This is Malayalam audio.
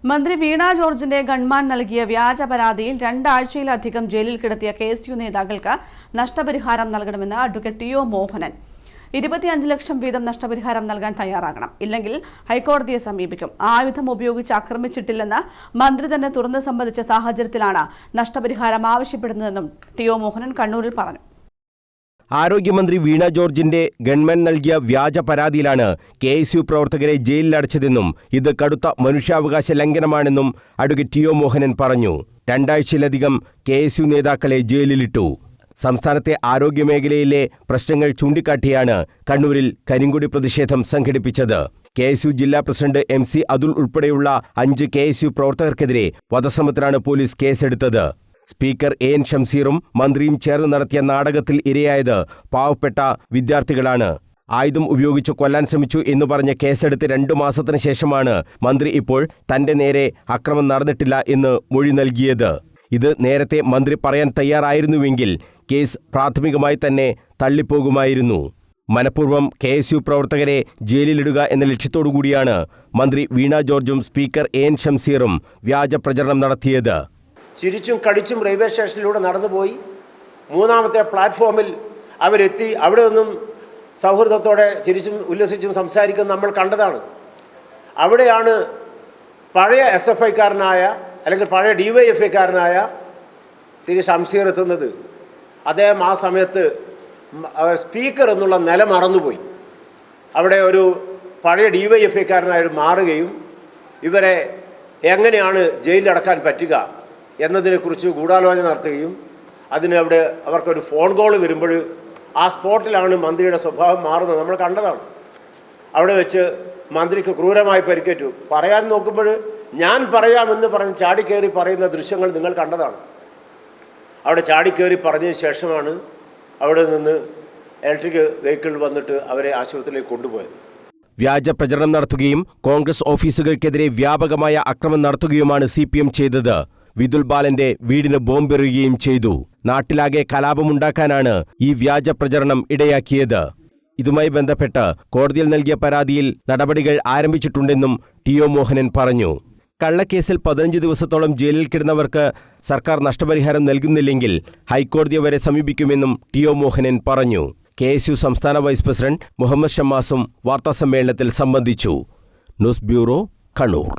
മന്ത്രി വീണ ജോർജിന്റെ ഗൺമാൻ നൽകിയ വ്യാജ പരാതിയിൽ 2 ആഴ്ചയിലധികം ജയിലിൽ കിടത്തിയ KSU നേതാക്കൾക്ക് നഷ്ടപരിഹാരം നൽകണമെന്ന് അഡ്വക്കേറ്റ് ടി.ഒ. മോഹനൻ 25 ലക്ഷം വീതം നഷ്ടപരിഹാരം നൽകാൻ തയ്യാറാകണം. ഇല്ലെങ്കിൽ ഹൈക്കോടതിയെ സമീപിക്കും. ആയുധം ഉപയോഗിച്ച് ആക്രമിച്ചിട്ടില്ലെന്ന് മന്ത്രി തന്നെ തുറന്നു സമ്മതിച്ച സാഹചര്യത്തിലാണ് നഷ്ടപരിഹാരം ആവശ്യപ്പെടുന്നതെന്നും ടി.ഒ. മോഹനൻ കണ്ണൂരിൽ പറഞ്ഞു. ആരോഗ്യമന്ത്രി വീണ ജോർജിന്റെ ഗവൺമെന്റ് നൽകിയ വ്യാജ പരാതിയിലാണ് KSU പ്രവർത്തകരെ ജയിലിലടച്ചതെന്നും ഇത് കടുത്ത മനുഷ്യാവകാശ ലംഘനമാണെന്നും അഡ്വക്കേറ്റ് ടി.ഒ. മോഹനൻ പറഞ്ഞു. 2 ആഴ്ചയിലധികം KSU നേതാക്കളെ ജയിലിലിട്ടു. സംസ്ഥാനത്തെ ആരോഗ്യമേഖലയിലെ പ്രശ്നങ്ങൾ ചൂണ്ടിക്കാട്ടിയാണ് കണ്ണൂരിൽ കരിങ്കൊടി പ്രതിഷേധം സംഘടിപ്പിച്ചത്. KSU ജില്ലാ പ്രസിഡന്റ് MC അതുൽ ഉൾപ്പെടെയുള്ള 5 KSU പ്രവർത്തകർക്കെതിരെ വധശ്രമത്തിലാണ് പോലീസ് കേസെടുത്തത്. സ്പീക്കർ AN ഷംസീറും മന്ത്രിയും ചേർന്ന് നടത്തിയ നാടകത്തിൽ ഇരയായത് പാവപ്പെട്ട വിദ്യാർത്ഥികളാണ്. ആയുധം ഉപയോഗിച്ച് കൊല്ലാൻ ശ്രമിച്ചു എന്ന് പറഞ്ഞ കേസെടുത്ത് 2 മാസത്തിന് ശേഷമാണ് മന്ത്രി ഇപ്പോൾ തന്റെ നേരെ അക്രമം നടന്നിട്ടില്ല എന്ന് മൊഴി നൽകിയത്. ഇത് നേരത്തെ മന്ത്രി പറയാൻ തയ്യാറായിരുന്നുവെങ്കിൽ കേസ് പ്രാഥമികമായി തന്നെ തള്ളിപ്പോകുമായിരുന്നു. മനഃപൂർവ്വം KSU പ്രവർത്തകരെ ജയിലിലിടുക എന്ന ലക്ഷ്യത്തോടുകൂടിയാണ് മന്ത്രി വീണ ജോർജും സ്പീക്കർ AN ഷംസീറും വ്യാജ പ്രചരണം നടത്തിയത്. ചിരിച്ചും കടിച്ചും റെയിൽവേ സ്റ്റേഷനിലൂടെ നടന്നുപോയി 3ാമത്തെ പ്ലാറ്റ്ഫോമിൽ അവരെത്തി. അവിടെ നിന്നും സൗഹൃദത്തോടെ ചിരിച്ചും ഉല്ലസിച്ചും സംസാരിക്കുന്നത് നമ്മൾ കണ്ടതാണ്. അവിടെയാണ് പഴയ SFIക്കാരനായ അല്ലെങ്കിൽ പഴയ DYFIക്കാരനായ ശ്രീ ഷംസീർ എത്തുന്നത്. അദ്ദേഹം ആ സമയത്ത് സ്പീക്കർ എന്നുള്ള നില മറന്നുപോയി. അവിടെ ഒരു പഴയ DYFIക്കാരനായിട്ട് മാറുകയും ഇവരെ എങ്ങനെയാണ് ജയിലിലടക്കാൻ പറ്റുക എന്നതിനെക്കുറിച്ച് ഗൂഢാലോചന നടത്തുകയും അവിടെ അവർക്കൊരു ഫോൺ കോൾ വരുമ്പോൾ ആ സ്പോട്ടിലാണ് മന്ത്രിയുടെ സ്വഭാവം മാറുന്നത് നമ്മൾ കണ്ടതാണ്. അവിടെ വെച്ച് മന്ത്രിക്ക് ക്രൂരമായി പരിക്കേറ്റു. പറയാൻ നോക്കുമ്പോൾ ഞാൻ പറയാമെന്ന് പറഞ്ഞ് ചാടിക്കയറി പറയുന്ന ദൃശ്യങ്ങൾ നിങ്ങൾ കണ്ടതാണ്. അവിടെ ചാടിക്കയറി പറഞ്ഞതിന് ശേഷമാണ് അവിടെ നിന്ന് ഇലക്ട്രിക് വെഹിക്കിൾ വന്നിട്ട് അവരെ ആശുപത്രിയിലേക്ക് കൊണ്ടുപോയത്. വ്യാജ പ്രചരണം നടത്തുകയും കോൺഗ്രസ് ഓഫീസുകൾക്കെതിരെ വ്യാപകമായ അക്രമം നടത്തുകയുമാണ് CPM ചെയ്തത്. വിതുൽ ബാലന്റെ വീടിന് ബോംബെറിയുകയും ചെയ്തു. നാട്ടിലാകെ കലാപമുണ്ടാക്കാനാണ് ഈ വ്യാജ പ്രചരണം ഇടയാക്കിയത്. ഇതുമായി ബന്ധപ്പെട്ട് കോടതിയിൽ നൽകിയ പരാതിയിൽ നടപടികൾ ആരംഭിച്ചിട്ടുണ്ടെന്നും ടി.ഒ. മോഹനൻ പറഞ്ഞു. കള്ളക്കേസിൽ 15 ദിവസത്തോളം ജയിലിൽ കിടന്നവർക്ക് സർക്കാർ നഷ്ടപരിഹാരം നൽകുന്നില്ലെങ്കിൽ ഹൈക്കോടതിയെ വരെ സമീപിക്കുമെന്നും ടി.ഒ. മോഹനൻ പറഞ്ഞു. KSU സംസ്ഥാന വൈസ് പ്രസിഡന്റ് മുഹമ്മദ് ഷമ്മാസും വാർത്താസമ്മേളനത്തിൽ സംബന്ധിച്ചു. News bureau, Kannur.